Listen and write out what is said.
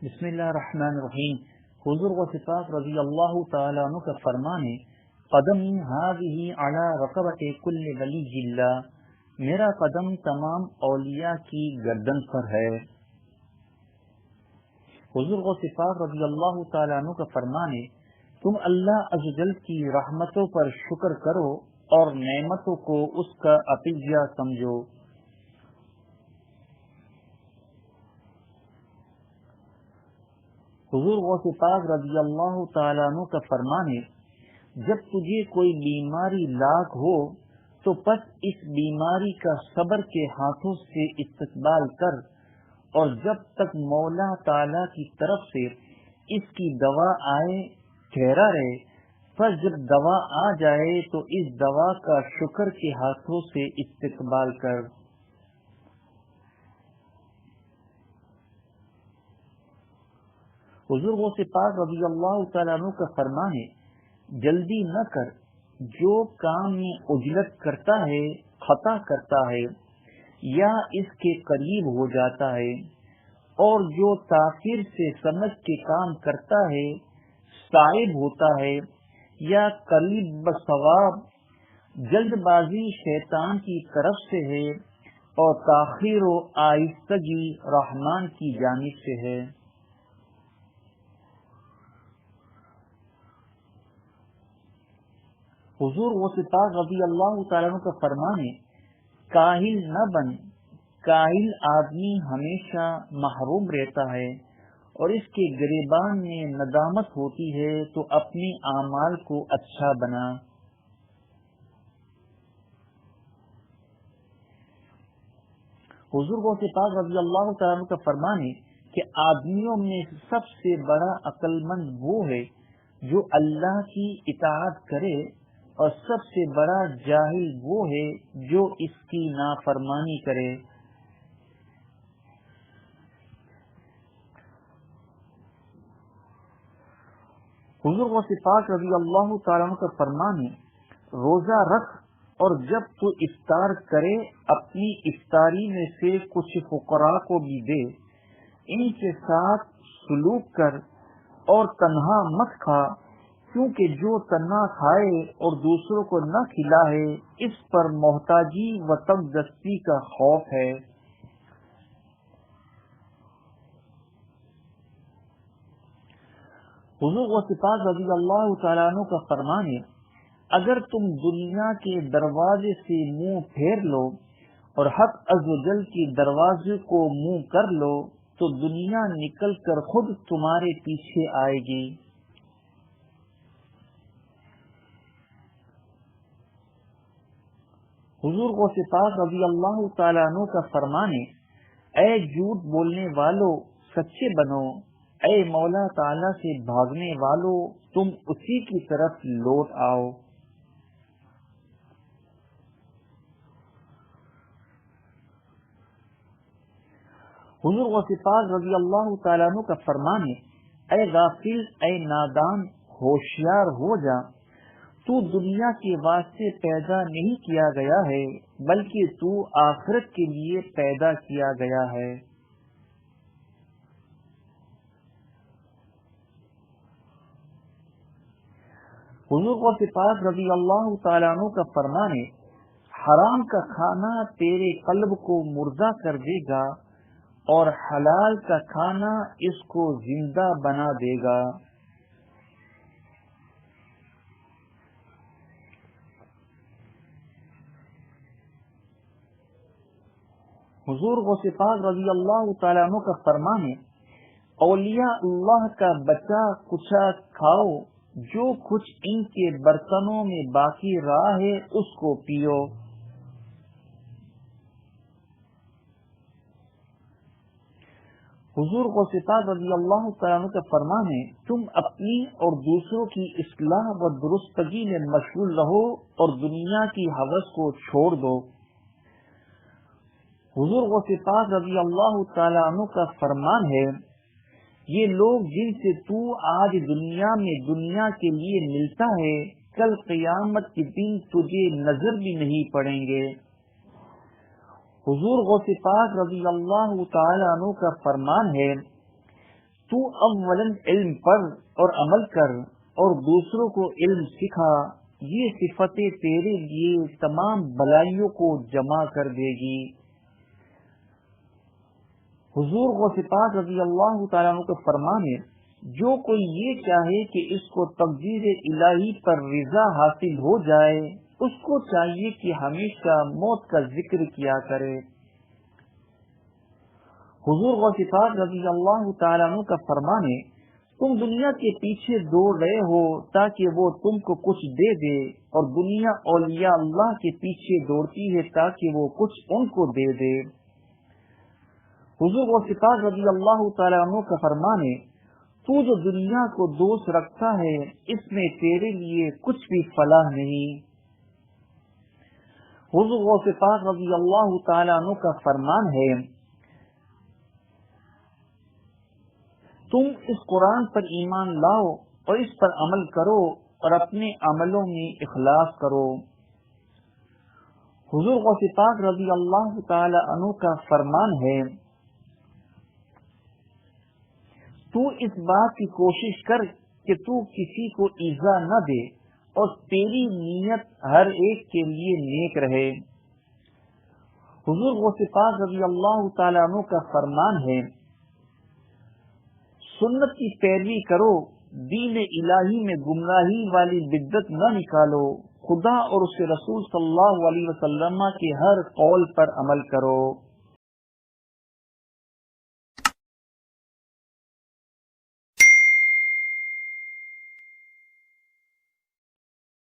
بسم اللہ الرحمن الرحیم۔ حضور غوث پاک رضی اللہ تعالیٰ عنہ کا فرمان ہے، قدمی هذه علی رقبۃ کل ولی اللہ، میرا قدم تمام اولیاء کی گردن پر ہے۔ حضور غوث پاک رضی اللہ تعالیٰ عنہ کا فرمان ہے، تم اللہ عز و جل کی رحمتوں پر شکر کرو اور نعمتوں کو اس کا عطیہ سمجھو۔ حضور غوث پاک رضی اللہ تعالیٰ عنہ کا فرمان ہے، جب تجھے کوئی بیماری لاحق ہو تو پس اس بیماری کا صبر کے ہاتھوں سے استقبال کر، اور جب تک مولا تعالیٰ کی طرف سے اس کی دوا آئے ٹھہرا رہے، پس جب دوا آ جائے تو اس دوا کا شکر کے ہاتھوں سے استقبال کر۔ حضور غوث پاک رضی اللہ تعالیٰ عنہ کا فرمان ہے، جلدی نہ کر، جو کام میں عجلت کرتا ہے خطا کرتا ہے یا اس کے قریب ہو جاتا ہے، اور جو تاخیر سے سمجھ کے کام کرتا ہے صائب ہوتا ہے یا قریب بثواب، جلد بازی شیطان کی طرف سے ہے اور تاخیر و آہستگی رحمان کی جانب سے ہے۔ حضور غوث پاک رضی اللہ تعالیٰ عنہ کا فرمان ہے، کاہل نہ بن، کاہل آدمی ہمیشہ محروم رہتا ہے اور اس کے گریبان میں ندامت ہوتی ہے، تو اپنے اعمال کو اچھا بنا۔ حضور غوث پاک رضی اللہ تعالیٰ عنہ کا فرمان ہے کہ آدمیوں میں سب سے بڑا عقل مند وہ ہے جو اللہ کی اطاعت کرے، اور سب سے بڑا جاہل وہ ہے جو اس کی نافرمانی کرے۔ حضور غوث پاک رضی اللہ تعالیٰ عنہ کا فرمان ہے، روزہ رکھ اور جب تو افطار کرے اپنی افطاری میں سے کچھ فقراء کو بھی دے، ان کے ساتھ سلوک کر اور تنہا مت کھا، کیونکہ جو تنہا کھائے اور دوسروں کو نہ کھلائے اس پر محتاجی و تنگ دستی کا خوف ہے۔ حضور غوث پاک رضی اللہ تعالیٰ عنہ کا فرمان ہے، اگر تم دنیا کے دروازے سے منہ پھیر لو اور حق عز و جل کے دروازے کو منہ کر لو تو دنیا نکل کر خود تمہارے پیچھے آئے گی۔ حضور غوث پاک رضی اللہ تعالیٰ عنہ کا فرمان ہے، اے جھوٹ بولنے والو سچے بنو، اے مولا تعالیٰ سے بھاگنے والو تم اسی کی طرف لوٹ آؤ۔ حضور غوث پاک رضی اللہ تعالیٰ عنہ کا فرمان ہے، اے غافل، اے نادان، ہوشیار ہو جا، تو دنیا کے واسطے پیدا نہیں کیا گیا ہے بلکہ تو آخرت کے لیے پیدا کیا گیا ہے۔ حضور غوث پاک رضی اللہ تعالیٰ عنہ کا فرمان ہے، حرام کا کھانا تیرے قلب کو مردہ کر دے گا اور حلال کا کھانا اس کو زندہ بنا دے گا۔ حضور غوث پاک رضی اللہ تعالیٰ عنہ کا فرمان ہے، اولیاء اللہ کا بچا کچا کھاؤ، جو کچھ ان کے برتنوں میں باقی رہا ہے اس کو پیو۔ حضور غوث پاک رضی اللہ تعالیٰ عنہ کا فرمان ہے، تم اپنی اور دوسروں کی اصلاح و درستگی میں مشغول رہو اور دنیا کی ہوس کو چھوڑ دو۔ حضور غوث پاک رضی اللہ تعالیٰ عنہ کا فرمان ہے، یہ لوگ جن سے تو آج دنیا میں دنیا کے لیے ملتا ہے کل قیامت کے دن تجھے نظر بھی نہیں پڑیں گے۔ حضور غوث پاک رضی اللہ تعالیٰ عنہ کا فرمان ہے، تو اولاً علم پڑھ اور عمل کر اور دوسروں کو علم سکھا، یہ صفتیں تیرے لیے تمام بلائیوں کو جمع کر دے گی۔ حضور غوث پاک رضی اللہ تعالیٰ عنہ کا فرمان ہے، جو کوئی یہ چاہے کہ اس کو تقدیر الہی پر رضا حاصل ہو جائے، اس کو چاہیے کہ ہمیشہ موت کا ذکر کیا کرے۔ حضور غوث پاک رضی اللہ تعالیٰ عنہ کا فرمان ہے، تم دنیا کے پیچھے دوڑ رہے ہو تاکہ وہ تم کو کچھ دے دے، اور دنیا اولیاء اللہ کے پیچھے دوڑتی ہے تاکہ وہ کچھ ان کو دے دے۔ حضور غوث پاک رضی اللہ تعالیٰ عنہ کا فرمان ہے، تو جو دنیا کو دوست رکھتا ہے اس میں تیرے لیے کچھ بھی فلاح نہیں۔ حضور غوث پاک رضی اللہ تعالیٰ عنہ کا فرمان ہے، تم اس قرآن پر ایمان لاؤ اور اس پر عمل کرو اور اپنے عملوں میں اخلاص کرو۔ حضور غوث پاک رضی اللہ تعالی عنہ کا فرمان ہے، تو اس بات کی کوشش کر کہ تو کسی کو ایذا نہ دے اور تیری نیت ہر ایک کے لیے نیک رہے۔ حضور غوث پاک رضی اللہ تعالی عنہ کا فرمان ہے، سنت کی پیروی کرو، دین الہی میں گمراہی والی بدعت نہ نکالو، خدا اور اس کے رسول صلی اللہ علیہ وسلم کے ہر قول پر عمل کرو۔